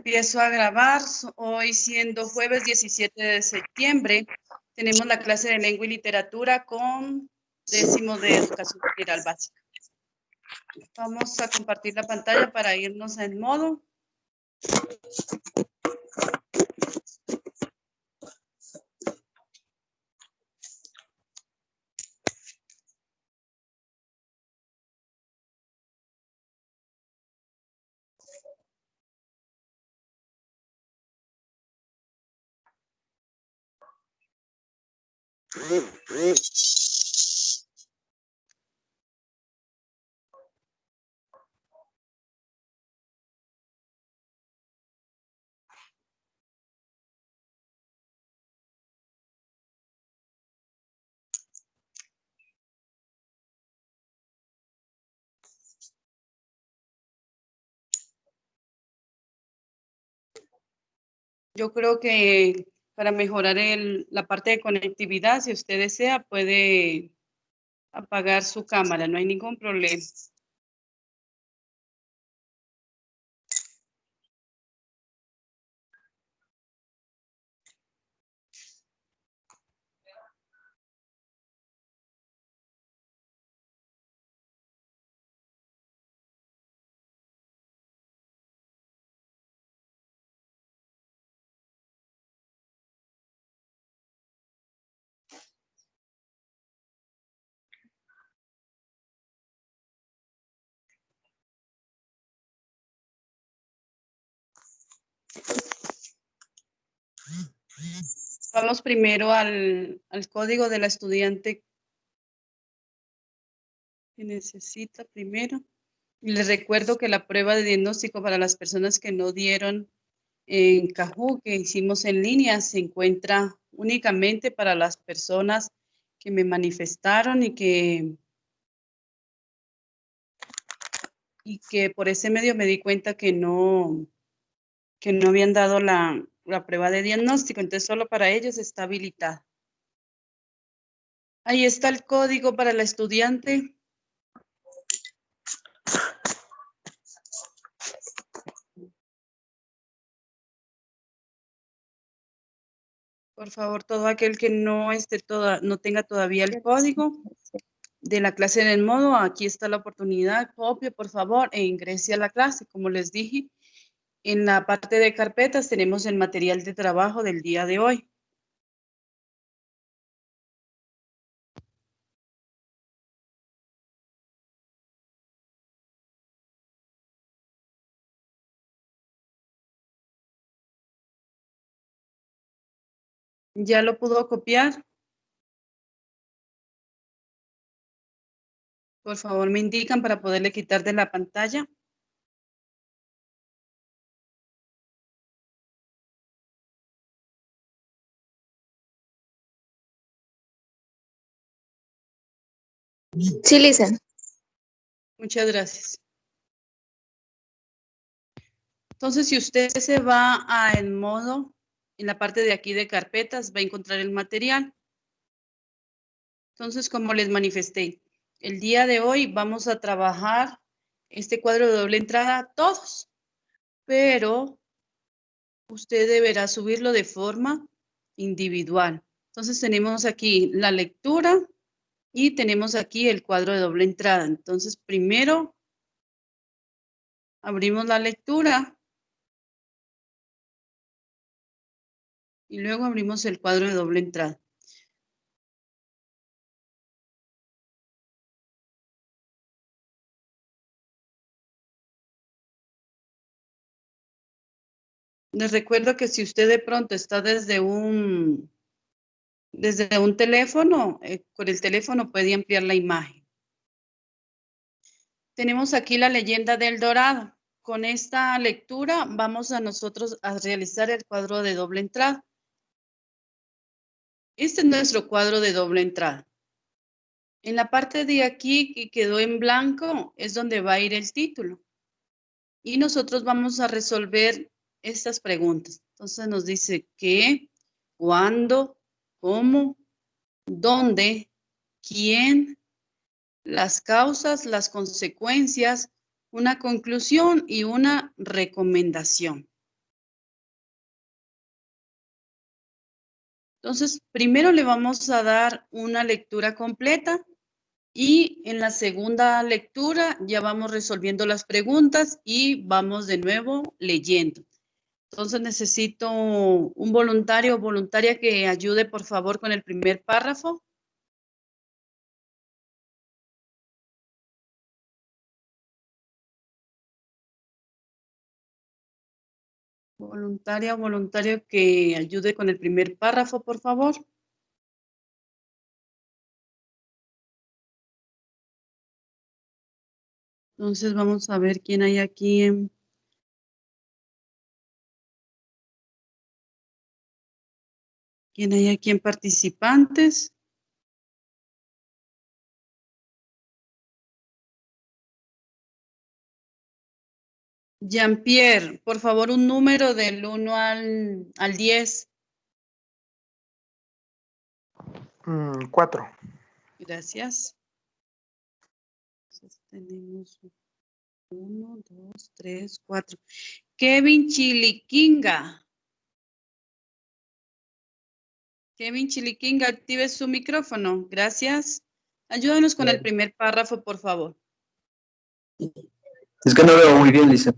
Empiezo a grabar. Hoy, siendo jueves 17 de septiembre, tenemos la clase de lengua y literatura con 10º de educación general básica. Vamos a compartir la pantalla para irnos en modo. Yo creo que para mejorar la parte de conectividad, si usted desea, puede apagar su cámara, no hay ningún problema. Vamos primero al código de la estudiante que necesita primero. Les recuerdo que la prueba de diagnóstico para las personas que no dieron en Kahoot, que hicimos en línea, se encuentra únicamente para las personas que me manifestaron y que por ese medio me di cuenta que no habían dado la prueba de diagnóstico, entonces solo para ellos está habilitada. Ahí está el código para la estudiante. Por favor, todo aquel que no tenga todavía el código de la clase en el modo, aquí está la oportunidad, copie por favor e ingrese a la clase. Como les dije, en la parte de carpetas tenemos el material de trabajo del día de hoy. ¿Ya lo pudo copiar? Por favor, me indican para poderle quitar de la pantalla. Sí, listen. Muchas gracias. Entonces, si usted se va a el modo, en la parte de aquí de carpetas, va a encontrar el material. Entonces, como les manifesté, el día de hoy vamos a trabajar este cuadro de doble entrada todos, pero usted deberá subirlo de forma individual. Entonces, tenemos aquí la lectura y tenemos aquí el cuadro de doble entrada. Entonces, primero abrimos la lectura y luego abrimos el cuadro de doble entrada. Les recuerdo que si usted de pronto está desde un teléfono, con el teléfono puede ampliar la imagen. Tenemos aquí la leyenda del Dorado. Con esta lectura vamos a nosotros a realizar el cuadro de doble entrada. Este es nuestro cuadro de doble entrada. En la parte de aquí que quedó en blanco es donde va a ir el título. Y nosotros vamos a resolver estas preguntas. Entonces nos dice qué, cuándo, cómo, dónde, quién, las causas, las consecuencias, una conclusión y una recomendación. Entonces, primero le vamos a dar una lectura completa y en la segunda lectura ya vamos resolviendo las preguntas y vamos de nuevo leyendo. Entonces necesito un voluntario o voluntaria que ayude por favor con el primer párrafo. Voluntaria o voluntario que ayude con el primer párrafo, por favor. Entonces vamos a ver quién hay aquí en participantes. Jean-Pierre, por favor, un número del 1 al 10. 4. Gracias. Entonces tenemos 1, 2, 3, 4. Kevin Chiliquinga. Kevin Chiliquinga, active su micrófono. Gracias. Ayúdanos con el primer párrafo, por favor. Es que no veo muy bien, Lisa.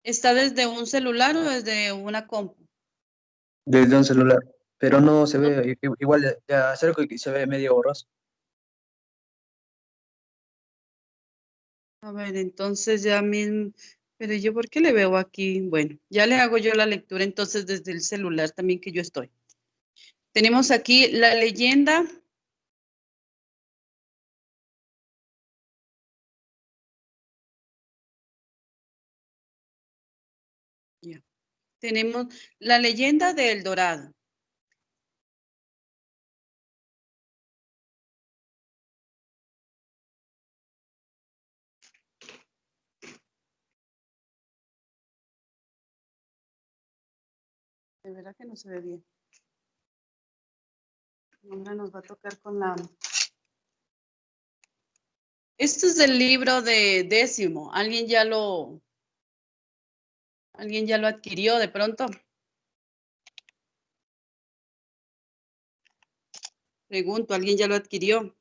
¿Está desde un celular o desde una compu? Desde un celular. Pero no se ve, igual ya acerco y se ve medio borroso. A ver, entonces ya mismo, pero yo ¿por qué le veo aquí? Bueno, ya le hago yo la lectura entonces desde el celular también que yo estoy. Tenemos aquí la leyenda. Ya. Tenemos la leyenda de El Dorado. De verdad que no se ve bien. Ahora nos va a tocar con la... Esto es del libro de Décimo. ¿Alguien ya lo adquirió de pronto? Pregunto, ¿alguien ya lo adquirió?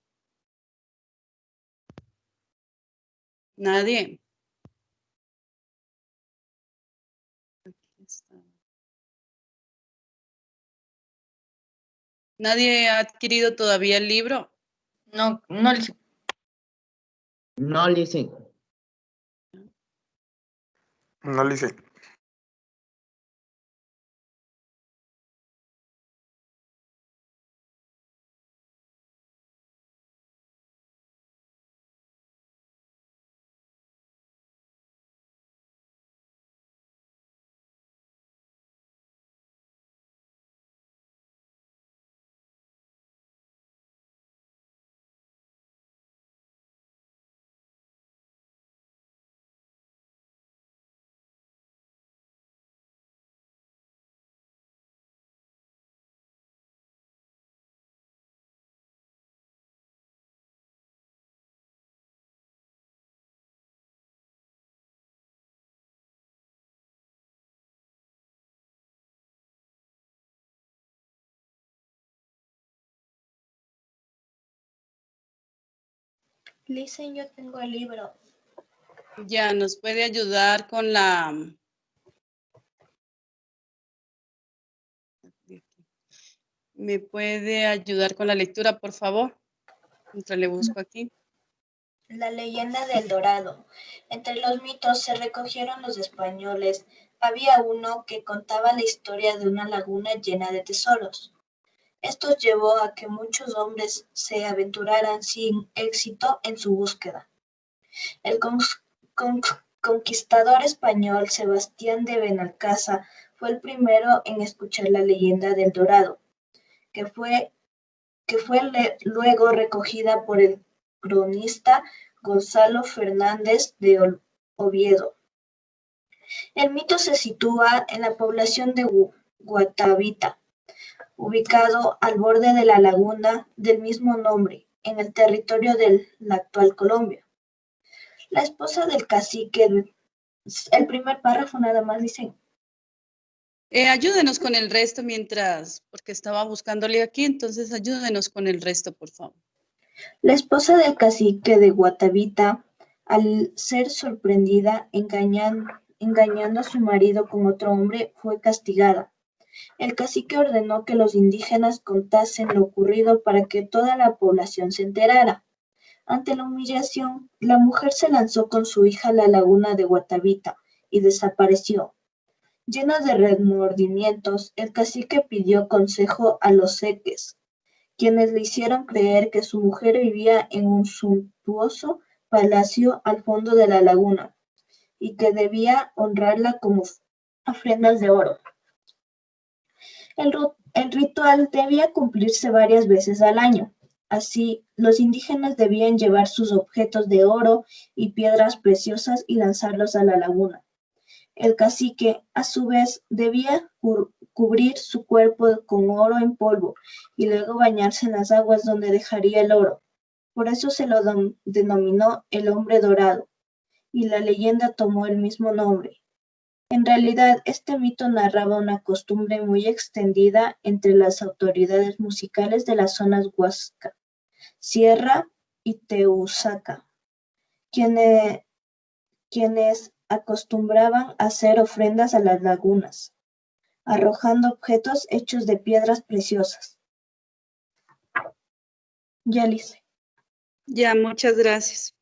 ¿Nadie? Aquí está. ¿Nadie ha adquirido todavía el libro? No, Lisa. No, Lisa. No le hice. Lisa, yo tengo el libro. Ya, nos puede ayudar con la... ¿Me puede ayudar con la lectura, por favor? Mientras le busco aquí. La leyenda del Dorado. Entre los mitos se recogieron los españoles. Había uno que contaba la historia de una laguna llena de tesoros. Esto llevó a que muchos hombres se aventuraran sin éxito en su búsqueda. El conquistador español Sebastián de Benalcázar fue el primero en escuchar la leyenda del Dorado, que fue luego recogida por el cronista Gonzalo Fernández de Oviedo. El mito se sitúa en la población de Guatavita, ubicado al borde de la laguna del mismo nombre, en el territorio de la actual Colombia. La esposa del cacique, el primer párrafo nada más dice, Ayúdenos con el resto mientras, porque estaba buscándole aquí, entonces ayúdenos con el resto, por favor. La esposa del cacique de Guatavita, al ser sorprendida engañando a su marido con otro hombre, fue castigada. El cacique ordenó que los indígenas contasen lo ocurrido para que toda la población se enterara. Ante la humillación, la mujer se lanzó con su hija a la laguna de Guatavita y desapareció. Lleno de remordimientos, el cacique pidió consejo a los seques, quienes le hicieron creer que su mujer vivía en un suntuoso palacio al fondo de la laguna y que debía honrarla como ofrendas de oro. El ritual debía cumplirse varias veces al año. Así, los indígenas debían llevar sus objetos de oro y piedras preciosas y lanzarlos a la laguna. El cacique, a su vez, debía cubrir su cuerpo con oro en polvo y luego bañarse en las aguas donde dejaría el oro. Por eso se lo denominó el hombre dorado, y la leyenda tomó el mismo nombre. En realidad, este mito narraba una costumbre muy extendida entre las autoridades musicales de las zonas Huasca, Sierra y Teusaca, quienes acostumbraban a hacer ofrendas a las lagunas, arrojando objetos hechos de piedras preciosas. Ya, Lice. Ya, muchas gracias.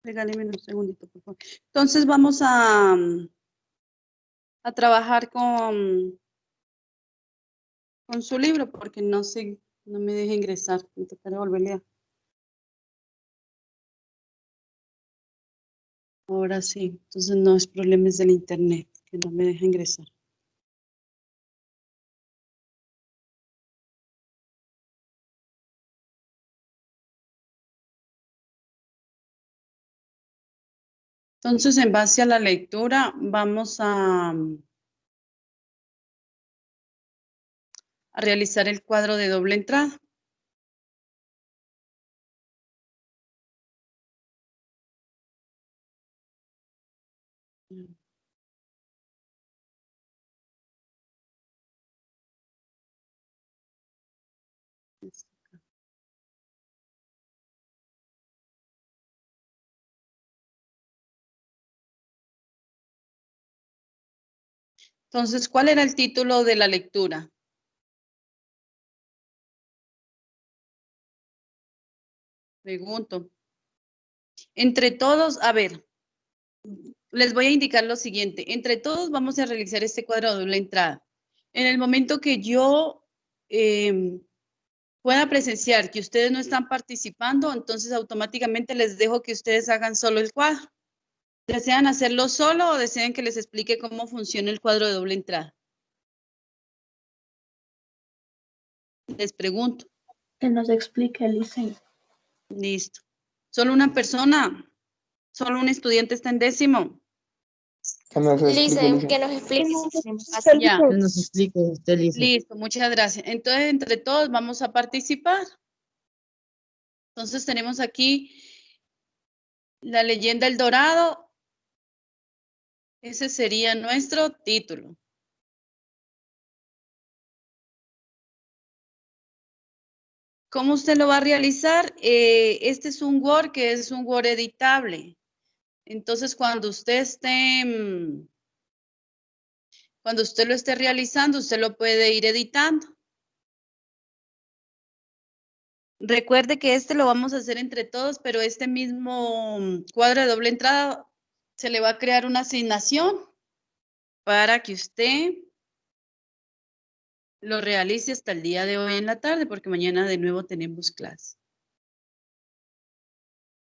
Regáleme un segundito, por favor. Entonces vamos a trabajar con su libro, porque no sé, no me deja ingresar. Me tocará volverle a. Ahora sí, entonces no es problemas del internet, que no me deja ingresar. Entonces, en base a la lectura, vamos a realizar el cuadro de doble entrada. Entonces, ¿cuál era el título de la lectura? Pregunto. Entre todos, a ver, les voy a indicar lo siguiente. Entre todos vamos a realizar este cuadro de doble entrada. En el momento que yo pueda presenciar que ustedes no están participando, entonces automáticamente les dejo que ustedes hagan solo el cuadro. ¿Desean hacerlo solo o desean que les explique cómo funciona el cuadro de doble entrada? Les pregunto. Que nos explique, Lice. Listo. Solo una persona, solo un estudiante está en décimo. Que nos explique, Lice, que nos explique. Así ya. Que nos explique usted, Lice. Listo, muchas gracias. Entonces, entre todos vamos a participar. Entonces, tenemos aquí la leyenda El Dorado. Ese sería nuestro título. ¿Cómo usted lo va a realizar? Este es un Word que es un Word editable. Entonces, cuando usted lo esté realizando, usted lo puede ir editando. Recuerde que este lo vamos a hacer entre todos, pero este mismo cuadro de doble entrada se le va a crear una asignación para que usted lo realice hasta el día de hoy en la tarde, porque mañana de nuevo tenemos clase.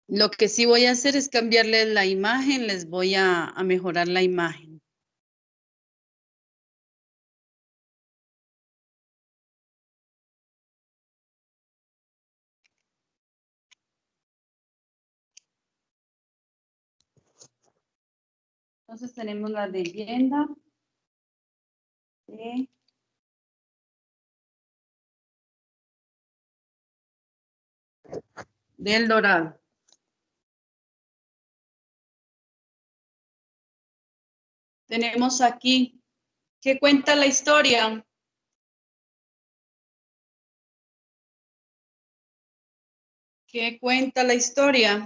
Lo que sí voy a hacer es cambiarles la imagen, les voy a mejorar la imagen. Entonces tenemos la leyenda del Dorado. Tenemos aquí, ¿qué cuenta la historia? ¿Qué cuenta la historia?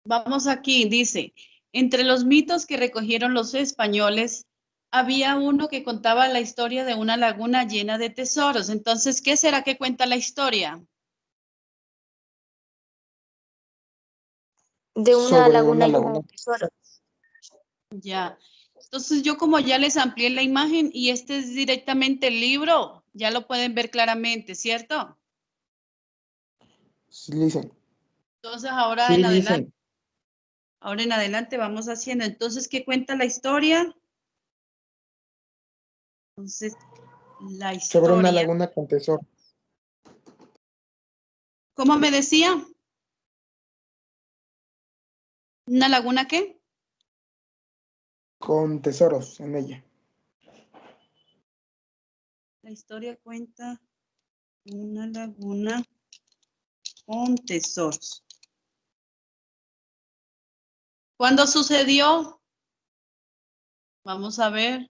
Vamos aquí, dice, entre los mitos que recogieron los españoles, había uno que contaba la historia de una laguna llena de tesoros. Entonces, ¿qué será que cuenta la historia? De una Sobre laguna una llena laguna. de tesoros. Ya. Entonces, yo como ya les amplié la imagen y este es directamente el libro, ya lo pueden ver claramente, ¿cierto? Sí, listen. Entonces, ahora Sí, en adelante. listen. Ahora en adelante vamos haciendo. Entonces, ¿qué cuenta la historia? Entonces, la Sobre una historia. laguna con tesoros. ¿Cómo me decía? ¿Una laguna qué? Con tesoros en ella. La historia cuenta una laguna con tesoros. ¿Cuándo sucedió? Vamos a ver.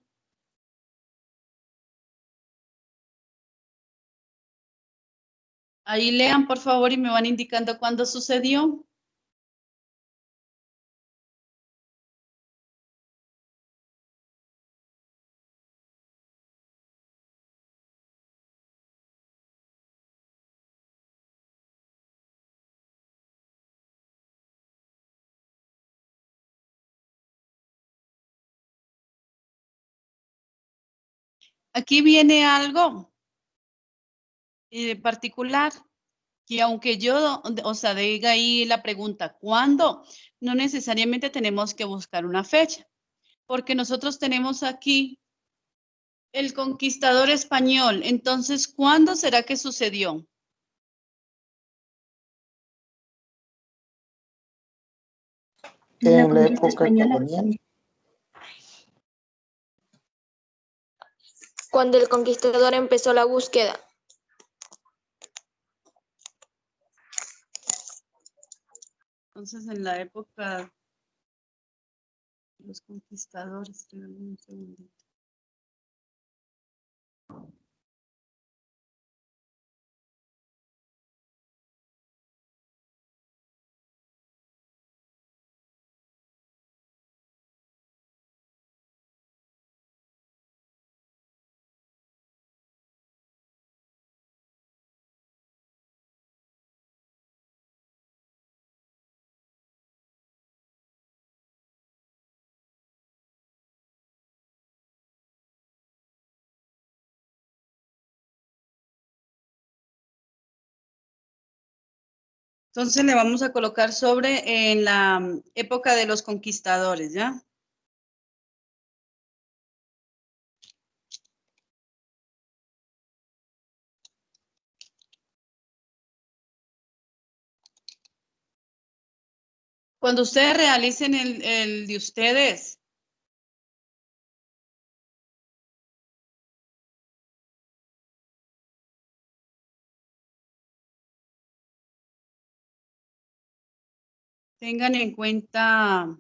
Ahí lean, por favor, y me van indicando cuándo sucedió. Aquí viene algo particular, que aunque yo, o sea, diga ahí la pregunta, ¿cuándo? No necesariamente tenemos que buscar una fecha, porque nosotros tenemos aquí el conquistador español. Entonces, ¿cuándo será que sucedió? La En la conquista época española. colonial. Cuando el conquistador empezó la búsqueda. Entonces, en la época de los conquistadores, espérame un segundito. Entonces le vamos a colocar sobre en la época de los conquistadores, ¿ya? Cuando ustedes realicen el de ustedes, tengan en cuenta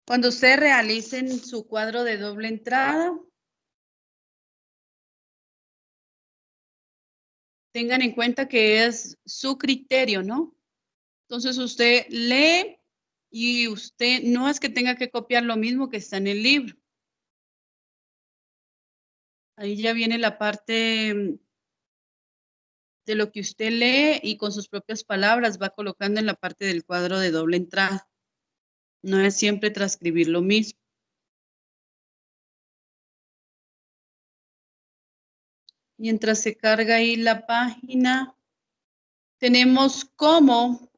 cuando ustedes realicen su cuadro de doble entrada, tengan en cuenta que es su criterio, ¿no? Entonces usted lee y usted no es que tenga que copiar lo mismo que está en el libro. Ahí ya viene la parte de lo que usted lee y con sus propias palabras va colocando en la parte del cuadro de doble entrada. No es siempre transcribir lo mismo. Mientras se carga ahí la página, tenemos cómo.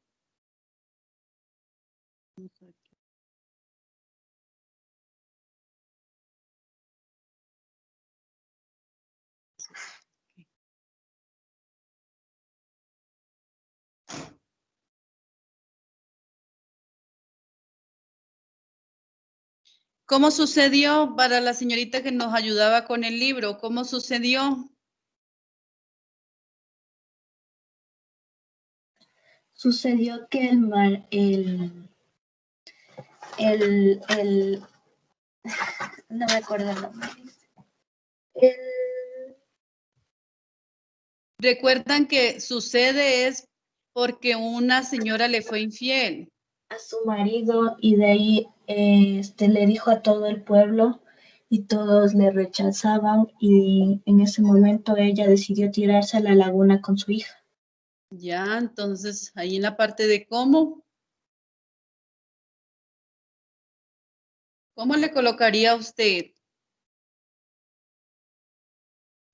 ¿Cómo sucedió para la señorita que nos ayudaba con el libro? ¿Cómo sucedió? Sucedió que no me acuerdo el nombre. Recuerdan que sucede es porque una señora le fue infiel. A su marido y de ahí le dijo a todo el pueblo y todos le rechazaban y en ese momento ella decidió tirarse a la laguna con su hija. Ya, entonces ahí en la parte de cómo le colocaría a usted?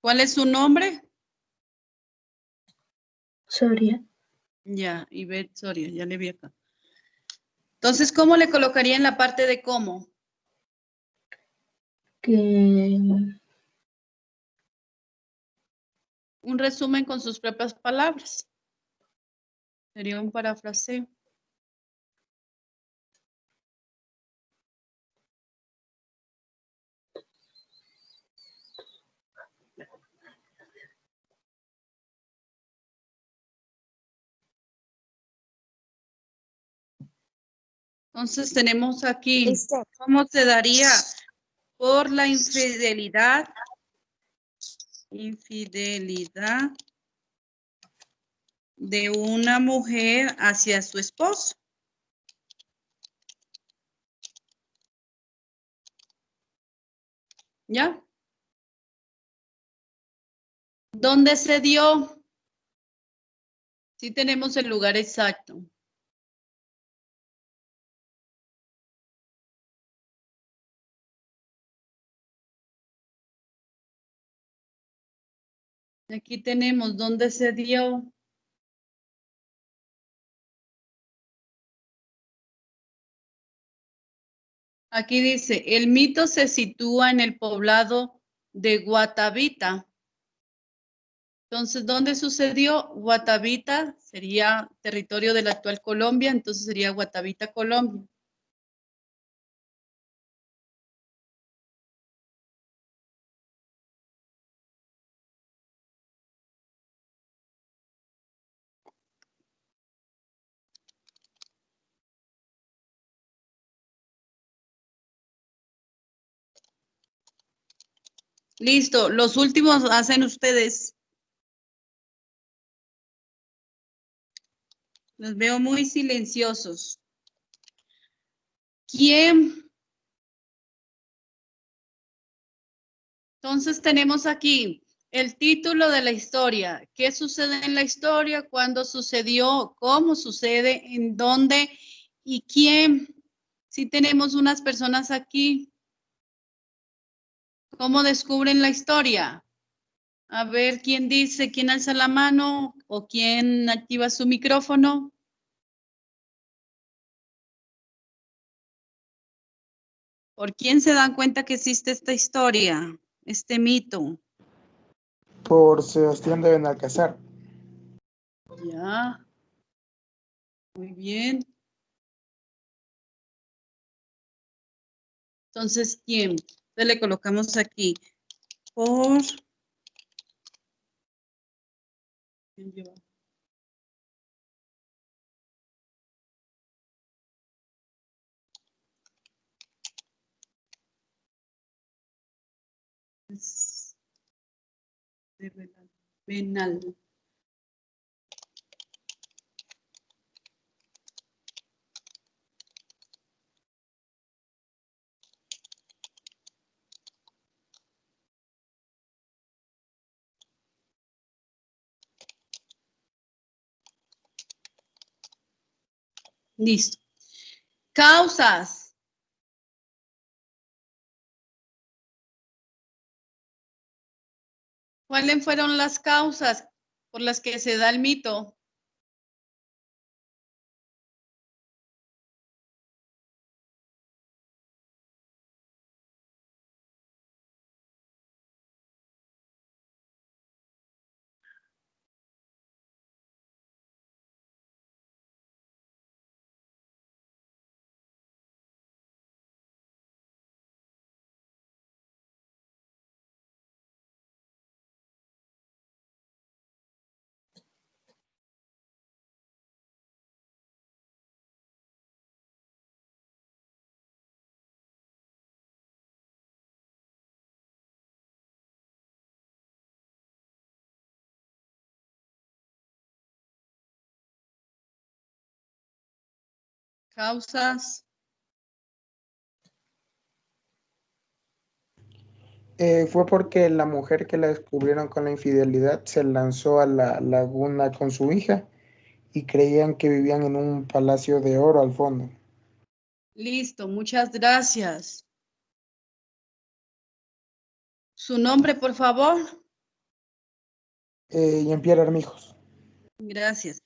¿Cuál es su nombre? Soria. Ya, Ivette Soria, ya le vi acá. Entonces, ¿cómo le colocaría en la parte de cómo? Que Un resumen con sus propias palabras. Sería un parafraseo. Entonces tenemos aquí, Listo. ¿cómo se daría? Por la infidelidad de una mujer hacia su esposo. ¿Ya? ¿Dónde se dio? Sí tenemos el lugar exacto. Aquí tenemos dónde se dio. Aquí dice, el mito se sitúa en el poblado de Guatavita. Entonces, ¿dónde sucedió? Guatavita sería territorio de la actual Colombia, entonces sería Guatavita, Colombia. Listo, los últimos hacen ustedes. Los veo muy silenciosos. ¿Quién? Entonces tenemos aquí el título de la historia. ¿Qué sucede en la historia? ¿Cuándo sucedió? ¿Cómo sucede? ¿En dónde? ¿Y quién? Si tenemos unas personas aquí. ¿Cómo descubren la historia? A ver, ¿quién dice? ¿Quién alza la mano? ¿O quién activa su micrófono? ¿Por quién se dan cuenta que existe esta historia, este mito? Por Sebastián de Benalcázar. Ya. Muy bien. Entonces, ¿quién? Entonces le colocamos aquí. Por. ¿Quién lleva? De Benal. Listo. Causas. ¿Cuáles fueron las causas por las que se da el mito? Causas. Fue porque la mujer que la descubrieron con la infidelidad se lanzó a la laguna con su hija y creían que vivían en un palacio de oro al fondo. Listo, muchas gracias. ¿Su nombre, por favor? Jean-Pierre Armijos. Gracias.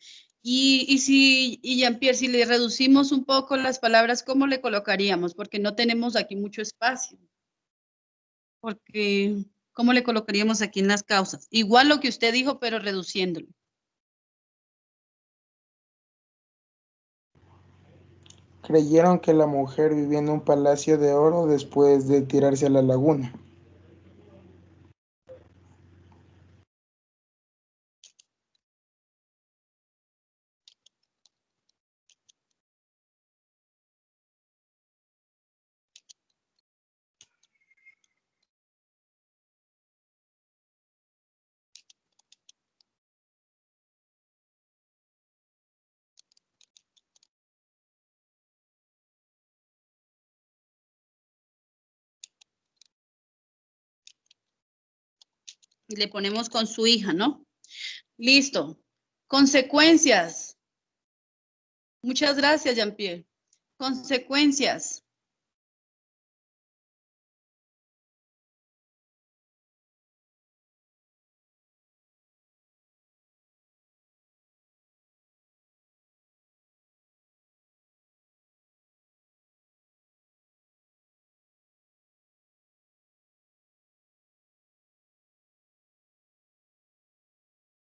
Y Jean-Pierre, si le reducimos un poco las palabras, ¿cómo le colocaríamos? Porque no tenemos aquí mucho espacio. Porque, ¿cómo le colocaríamos aquí en las causas? Igual lo que usted dijo, pero reduciéndolo. Creyeron que la mujer vivía en un palacio de oro después de tirarse a la laguna. Y le ponemos con su hija, ¿no? Listo. Consecuencias. Muchas gracias, Jean-Pierre. Consecuencias.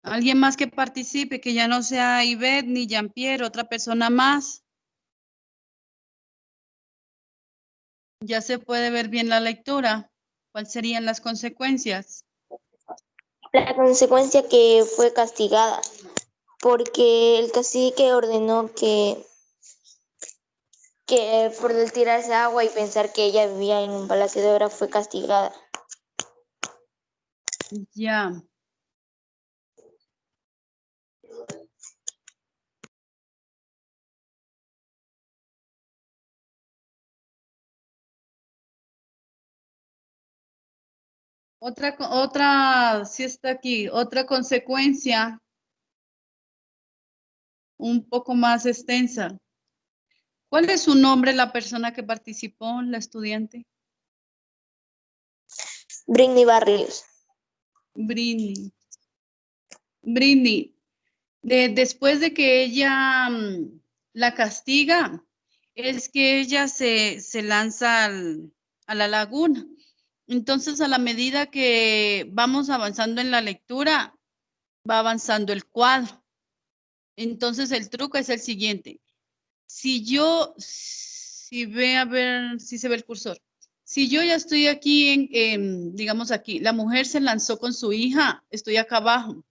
¿Alguien más que participe, que ya no sea Ivette ni Jean-Pierre, otra persona más? Ya se puede ver bien la lectura. ¿Cuáles serían las consecuencias? La consecuencia que fue castigada, porque el cacique ordenó que por el tirarse agua y pensar que ella vivía en un palacio de oro fue castigada. Ya. Sí está aquí, otra consecuencia un poco más extensa. ¿Cuál es su nombre, la persona que participó, la estudiante? Britney Barrios. Britney. Britney, después de que ella la castiga, es que ella se lanza a la laguna. Entonces, a la medida que vamos avanzando en la lectura, va avanzando el cuadro. Entonces, el truco es el siguiente. Si ve, a ver si se ve el cursor. Si yo ya estoy aquí, digamos aquí, la mujer se lanzó con su hija, estoy acá abajo.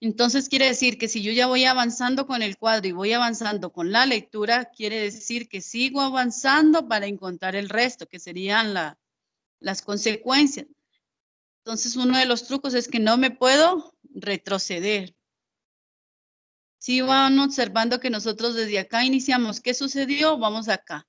Entonces quiere decir que si yo ya voy avanzando con el cuadro y voy avanzando con la lectura, quiere decir que sigo avanzando para encontrar el resto, que serían las consecuencias. Entonces uno de los trucos es que no me puedo retroceder. Si van observando que nosotros desde acá iniciamos, ¿qué sucedió? Vamos acá.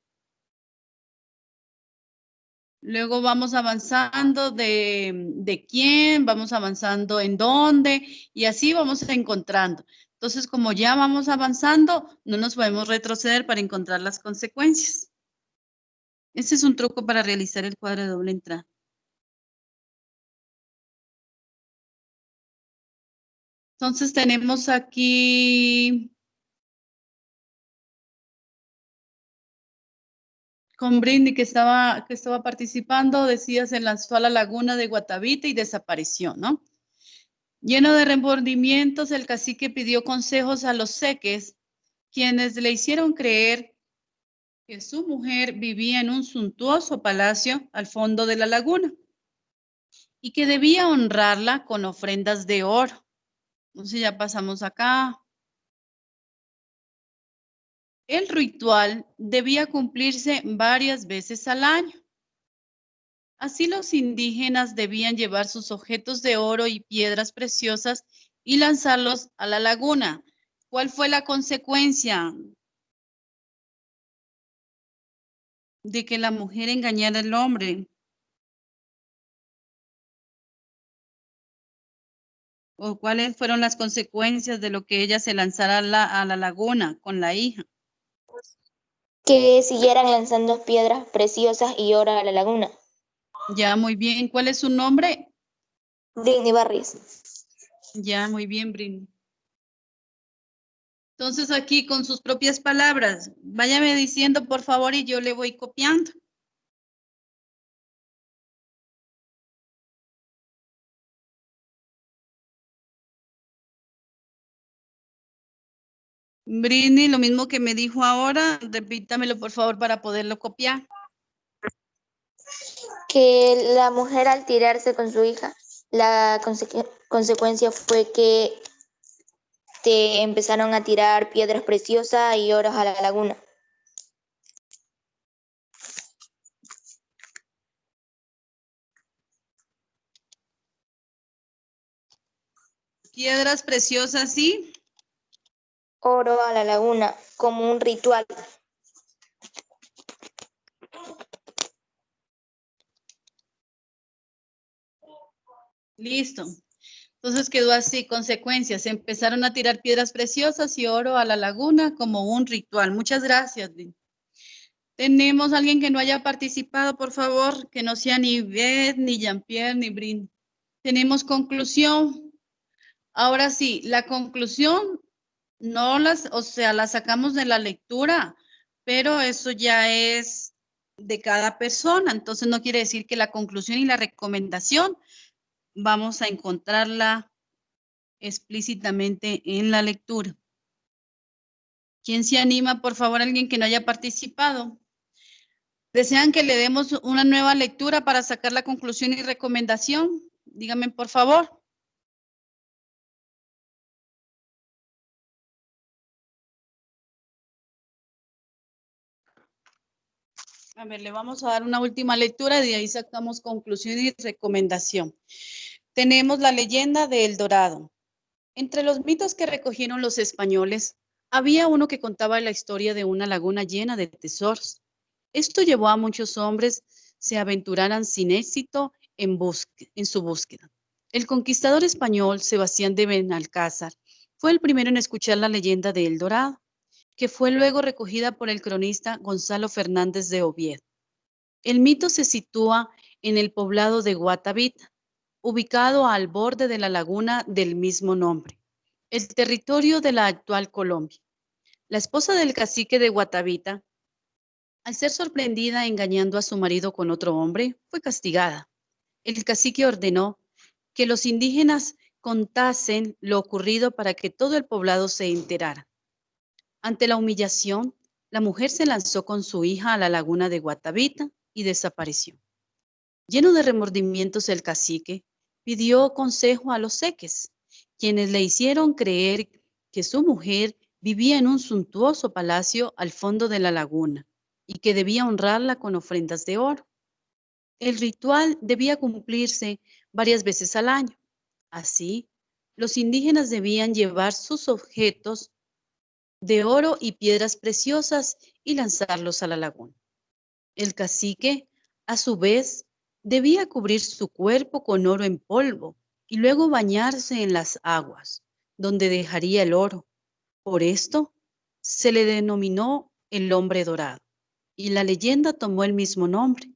Luego vamos avanzando de quién, vamos avanzando en dónde, y así vamos encontrando. Entonces, como ya vamos avanzando, no nos podemos retroceder para encontrar las consecuencias. Ese es un truco para realizar el cuadro de doble entrada. Entonces, tenemos aquí con Brindy que estaba participando, decía, se lanzó a la laguna de Guatavita y desapareció, ¿no? Lleno de remordimientos, el cacique pidió consejos a los seques, quienes le hicieron creer que su mujer vivía en un suntuoso palacio al fondo de la laguna y que debía honrarla con ofrendas de oro. Entonces ya pasamos acá. El ritual debía cumplirse varias veces al año. Así los indígenas debían llevar sus objetos de oro y piedras preciosas y lanzarlos a la laguna. ¿Cuál fue la consecuencia de que la mujer engañara al hombre? ¿O cuáles fueron las consecuencias de lo que ella se lanzara a la laguna con la hija? Que siguieran lanzando piedras preciosas y oro a la laguna. Ya, muy bien. ¿Cuál es su nombre? Britney Barris. Ya, muy bien, Brin. Entonces aquí con sus propias palabras, váyame diciendo por favor y yo le voy copiando. Britney, lo mismo que me dijo ahora, repítamelo por favor para poderlo copiar. Que la mujer al tirarse con su hija, la consecuencia fue que te empezaron a tirar piedras preciosas y oros a la laguna. Piedras preciosas, ¿sí? Oro a la laguna, como un ritual. Listo. Entonces quedó así, consecuencias. Empezaron a tirar piedras preciosas y oro a la laguna como un ritual. Muchas gracias, Brin. ¿Tenemos alguien que no haya participado, por favor? Que no sea ni Beth, ni Jean-Pierre, ni Brin. Tenemos conclusión. Ahora sí, la conclusión no la sacamos de la lectura, pero eso ya es de cada persona. Entonces no quiere decir que la conclusión y la recomendación vamos a encontrarla explícitamente en la lectura. ¿Quién se anima, por favor, alguien que no haya participado? ¿Desean que le demos una nueva lectura para sacar la conclusión y recomendación? Díganme, por favor. A ver, le vamos a dar una última lectura y de ahí sacamos conclusión y recomendación. Tenemos la leyenda de El Dorado. Entre los mitos que recogieron los españoles, había uno que contaba la historia de una laguna llena de tesoros. Esto llevó a muchos hombres se aventuraran sin éxito en su búsqueda. El conquistador español Sebastián de Benalcázar fue el primero en escuchar la leyenda de El Dorado, que fue luego recogida por el cronista Gonzalo Fernández de Oviedo. El mito se sitúa en el poblado de Guatavita, ubicado al borde de la laguna del mismo nombre, el territorio de la actual Colombia. La esposa del cacique de Guatavita, al ser sorprendida engañando a su marido con otro hombre, fue castigada. El cacique ordenó que los indígenas contasen lo ocurrido para que todo el poblado se enterara. Ante la humillación, la mujer se lanzó con su hija a la laguna de Guatavita y desapareció. Lleno de remordimientos, el cacique pidió consejo a los seques, quienes le hicieron creer que su mujer vivía en un suntuoso palacio al fondo de la laguna y que debía honrarla con ofrendas de oro. El ritual debía cumplirse varias veces al año. Así, los indígenas debían llevar sus objetos de oro y piedras preciosas y lanzarlos a la laguna. El cacique, a su vez, debía cubrir su cuerpo con oro en polvo y luego bañarse en las aguas, donde dejaría el oro, Por esto se le denominó el hombre dorado y la leyenda tomó el mismo nombre.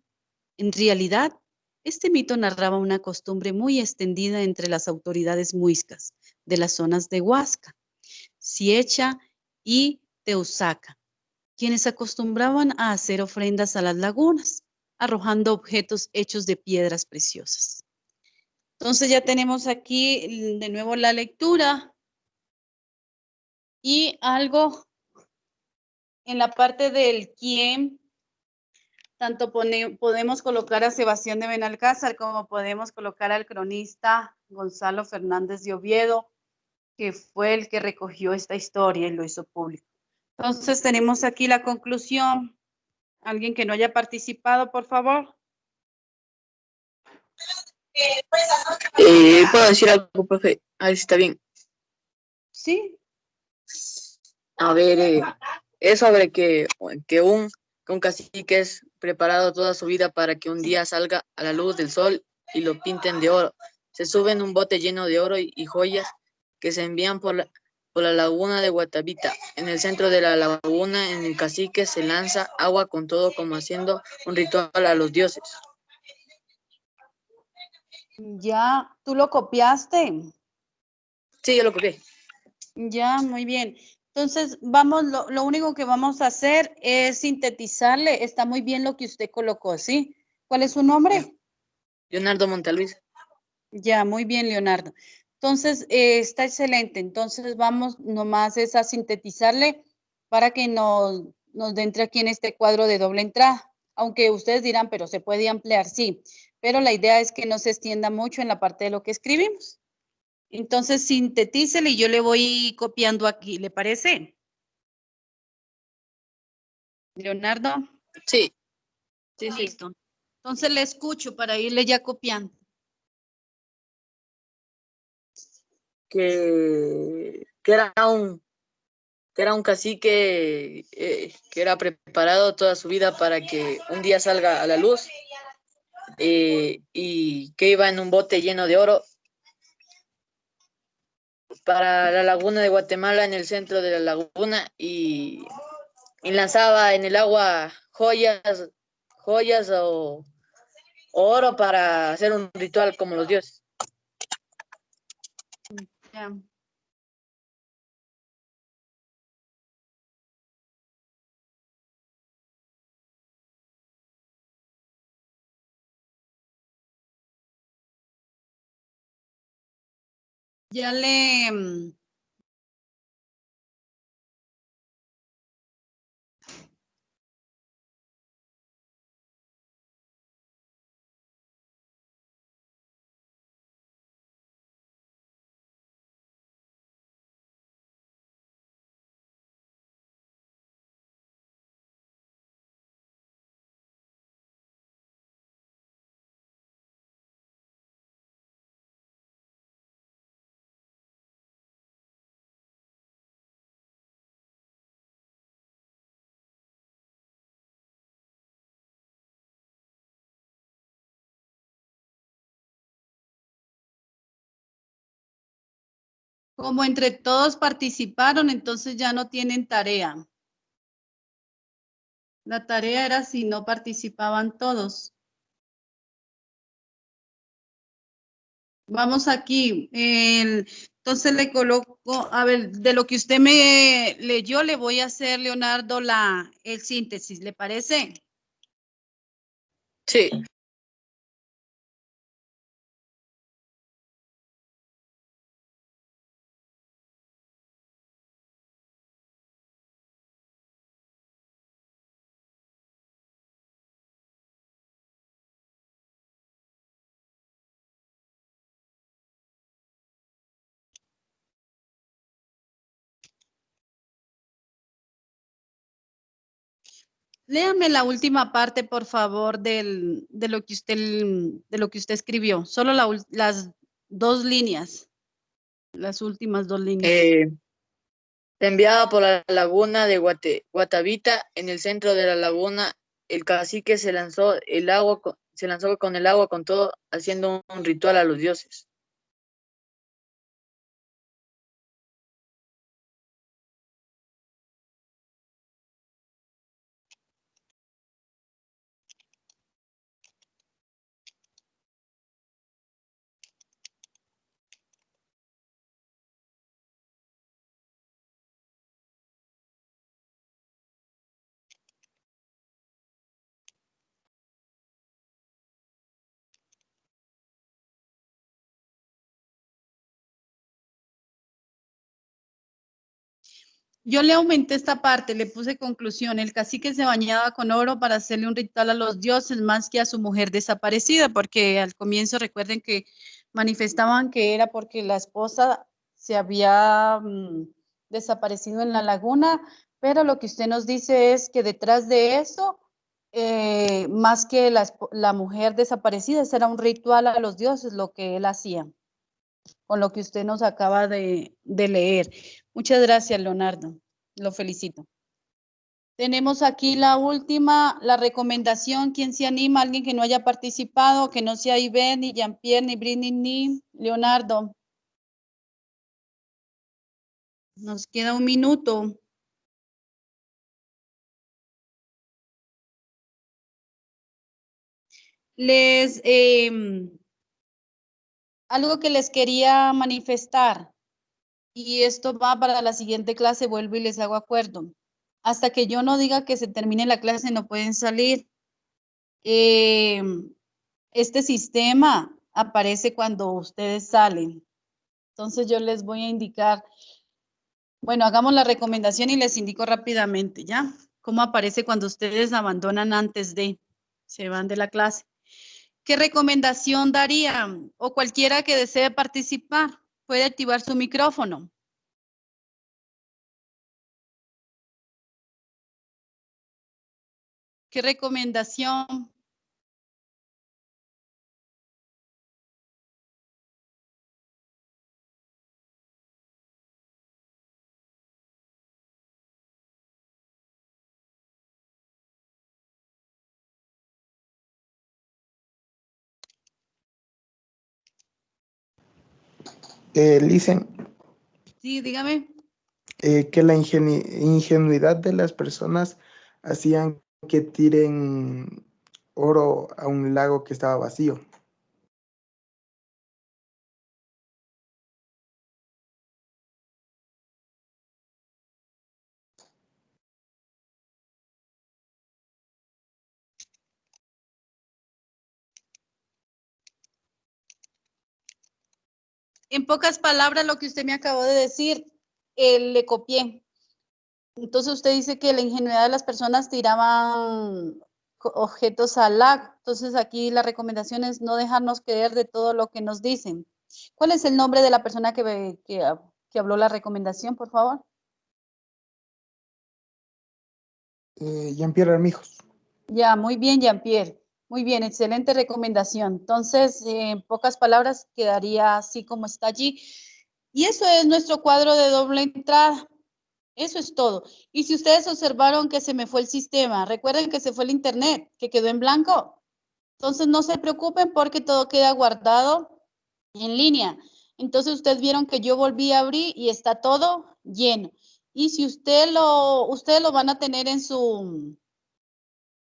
En realidad, este mito narraba una costumbre muy extendida entre las autoridades muiscas de las zonas de Huasca, Siecha y Teusaca, quienes acostumbraban a hacer ofrendas a las lagunas, arrojando objetos hechos de piedras preciosas. Entonces ya tenemos aquí de nuevo la lectura y algo en la parte del quién, tanto podemos colocar a Sebastián de Benalcázar como podemos colocar al cronista Gonzalo Fernández de Oviedo, que fue el que recogió esta historia y lo hizo público. Entonces tenemos aquí la conclusión. ¿Alguien que no haya participado, por favor? ¿Puedo decir algo, profe? A ver si está bien. Sí. A ver, es sobre que un cacique es preparado toda su vida para que un día salga a la luz del sol y lo pinten de oro. Se sube en un bote lleno de oro y joyas que se envían por la laguna de Guatavita. En el centro de la laguna, en el cacique se lanza agua con todo como haciendo un ritual a los dioses. Ya, ¿tú lo copiaste? Sí, yo lo copié. Ya, muy bien. Entonces, vamos, lo único que vamos a hacer es sintetizarle. Está muy bien lo que usted colocó, ¿sí? ¿Cuál es su nombre? Leonardo Montalvis. Ya, muy bien, Leonardo. Entonces, está excelente. Entonces, vamos nomás es a sintetizarle para que nos entre aquí en este cuadro de doble entrada. Aunque ustedes dirán, pero se puede ampliar, sí. Pero la idea es que no se extienda mucho en la parte de lo que escribimos. Entonces, sintetícele y yo le voy copiando aquí, ¿le parece? Leonardo. Sí. Sí. Listo. Entonces le escucho para irle ya copiando. Que era un cacique que era preparado toda su vida para que un día salga a la luz y que iba en un bote lleno de oro para la laguna de Guatemala, en el centro de la laguna, y lanzaba en el agua joyas o oro para hacer un ritual como los dioses. Ya. Ya le... Como entre todos participaron, entonces ya no tienen tarea. La tarea era si no participaban todos. Vamos aquí. Entonces le coloco, a ver, de lo que usted me leyó, le voy a hacer, Leonardo, el síntesis, ¿le parece? Sí. Léame la última parte, por favor, de lo que usted escribió. Solo las dos líneas, las últimas dos líneas. Enviado por la laguna de Guatavita, en el centro de la laguna, el cacique se lanzó con el agua con todo, haciendo un ritual a los dioses. Yo le aumenté esta parte, le puse conclusión. El cacique se bañaba con oro para hacerle un ritual a los dioses más que a su mujer desaparecida, porque al comienzo recuerden que manifestaban que era porque la esposa se había desaparecido en la laguna, pero lo que usted nos dice es que detrás de eso, más que la mujer desaparecida, ese era un ritual a los dioses, lo que él hacía, con lo que usted nos acaba de leer. Muchas gracias, Leonardo. Lo felicito. Tenemos aquí la última, la recomendación. ¿Quién se anima? Alguien que no haya participado, que no sea Ivén, ni Jean-Pierre, ni Britney, ni Leonardo. Nos queda un minuto. Algo que les quería manifestar, y esto va para la siguiente clase, vuelvo y les hago acuerdo. Hasta que yo no diga que se termine la clase, no pueden salir. Este sistema aparece cuando ustedes salen. Entonces yo les voy a indicar, bueno, hagamos la recomendación y les indico rápidamente, ¿ya? Cómo aparece cuando ustedes abandonan antes de, se van de la clase. ¿Qué recomendación darían? O cualquiera que desee participar puede activar su micrófono. ¿Qué recomendación? Licen, Sí, dígame. que la ingenuidad de las personas hacían que tiren oro a un lago que estaba vacío. En pocas palabras, lo que usted me acabó de decir, le copié. Entonces usted dice que la ingenuidad de las personas tiraban objetos al lago. Entonces aquí la recomendación es no dejarnos creer de todo lo que nos dicen. ¿Cuál es el nombre de la persona que habló la recomendación, por favor? Jean-Pierre Armijos. Ya, muy bien, Jean-Pierre. Muy bien, excelente recomendación. Entonces, en pocas palabras, quedaría así como está allí. Y eso es nuestro cuadro de doble entrada. Eso es todo. Y si ustedes observaron que se me fue el sistema, recuerden que se fue el internet, que quedó en blanco. Entonces, no se preocupen porque todo queda guardado en línea. Entonces, ustedes vieron que yo volví a abrir y está todo lleno. Y si ustedes lo van a tener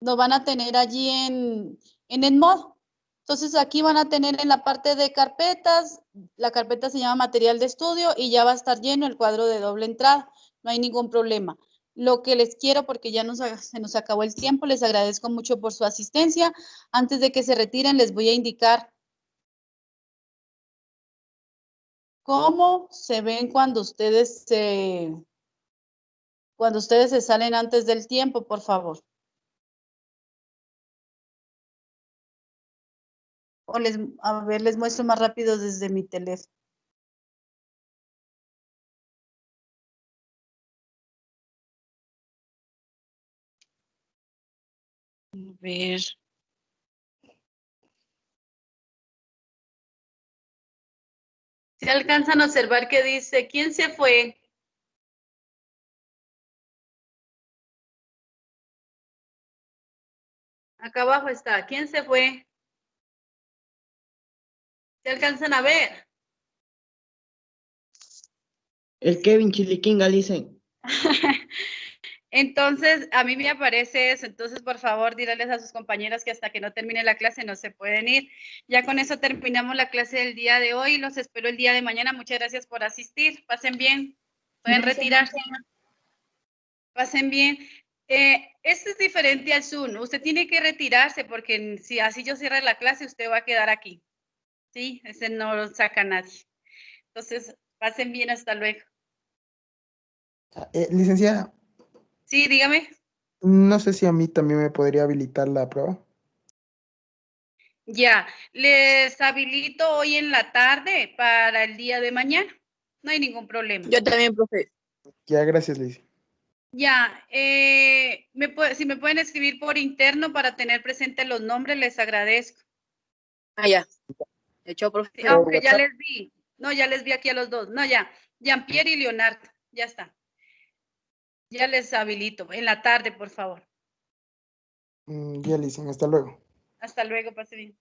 lo van a tener allí en el modo. Entonces aquí van a tener en la parte de carpetas, la carpeta se llama material de estudio y ya va a estar lleno el cuadro de doble entrada, no hay ningún problema. Lo que les quiero, porque ya se nos acabó el tiempo, les agradezco mucho por su asistencia. Antes de que se retiren, les voy a indicar cómo se ven cuando ustedes se salen antes del tiempo, por favor. O a ver, les muestro más rápido desde mi teléfono. A ver. Si alcanzan a observar que dice, ¿quién se fue? Acá abajo está, ¿quién se fue? ¿Se alcanzan a ver? El Kevin Chiliquinga, dicen. Entonces, a mí me aparece eso. Entonces, por favor, díganles a sus compañeros que hasta que no termine la clase no se pueden ir. Ya con eso terminamos la clase del día de hoy. Los espero el día de mañana. Muchas gracias por asistir. Pasen bien. Pueden retirarse. Pasen bien. Esto es diferente al Zoom. Usted tiene que retirarse porque si así yo cierre la clase, usted va a quedar aquí. ¿Sí? Ese no lo saca nadie. Entonces, pasen bien. Hasta luego. Licenciada, Sí, dígame. no sé si a mí también me podría habilitar la prueba. Ya, les habilito hoy en la tarde para el día de mañana. No hay ningún problema. Yo también, profe. Ya, gracias, Liz. Ya, si me pueden escribir por interno para tener presentes los nombres, les agradezco. Ah, ya. Chao, profe. Sí, Por aunque ya WhatsApp. les vi. No, ya les vi aquí a los dos. No, ya. Jean-Pierre y Leonardo. Ya está. Ya les habilito. En la tarde, por favor. Ya, Liz, hasta luego. Hasta luego, pase bien.